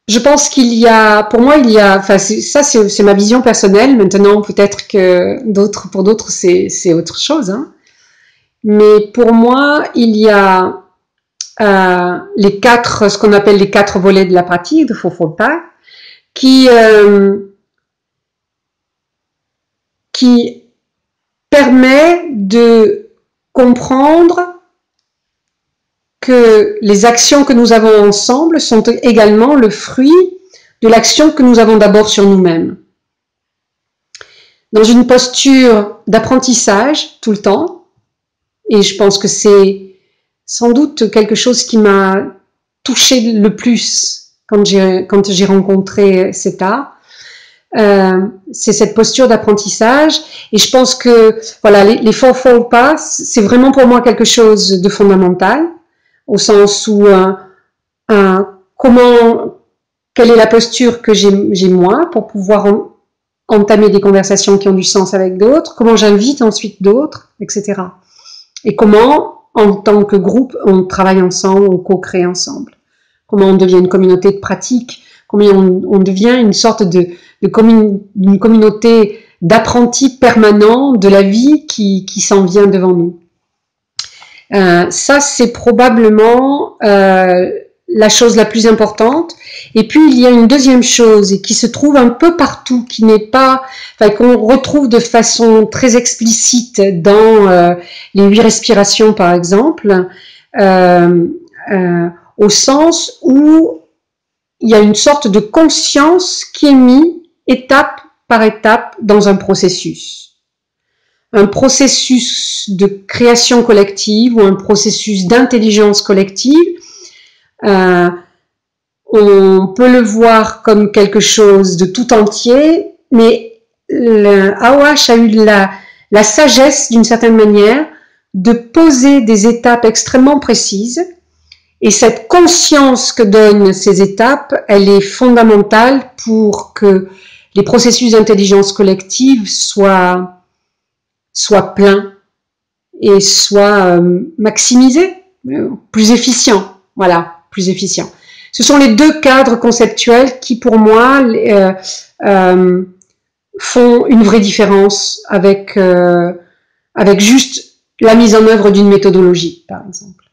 Je pense qu'il y a, pour moi, il y a, enfin, ça, c'est ma vision personnelle. Maintenant, peut-être que pour d'autres, c'est autre chose, hein. Mais pour moi, il y a ce qu'on appelle les 4 volets de la pratique de Fo Fo Pa, qui qui permet de comprendre que les actions que nous avons ensemble sont également le fruit de l'action que nous avons d'abord sur nous-mêmes. Dans une posture d'apprentissage tout le temps, et je pense que c'est sans doute quelque chose qui m'a touché le plus quand j'ai rencontré Seta, c'est cette posture d'apprentissage, et je pense que voilà, les 4 Fo Pa, c'est vraiment pour moi quelque chose de fondamental, au sens où quelle est la posture que j'ai moi pour pouvoir entamer des conversations qui ont du sens avec d'autres, comment j'invite ensuite d'autres, etc. Et comment, en tant que groupe, on travaille ensemble, on co-crée ensemble. Comment on devient une communauté de pratique, comment on devient une sorte d'une communauté d'apprentis permanents de la vie qui s'en vient devant nous. Ça, c'est probablement la chose la plus importante. Et puis, il y a une deuxième chose qui se trouve un peu partout, qui n'est pas, enfin, qu'on retrouve de façon très explicite dans les 8 respirations, par exemple, au sens où il y a une sorte de conscience qui est mise étape par étape dans un processus de création collective ou un processus d'intelligence collective. On peut le voir comme quelque chose de tout entier, mais Awash a eu la sagesse, d'une certaine manière, de poser des étapes extrêmement précises, et cette conscience que donnent ces étapes, elle est fondamentale pour que les processus d'intelligence collective soient pleins et soient maximisés, plus efficients. Voilà, plus efficients. Ce sont les 2 cadres conceptuels qui, pour moi, font une vraie différence avec juste la mise en œuvre d'une méthodologie, par exemple.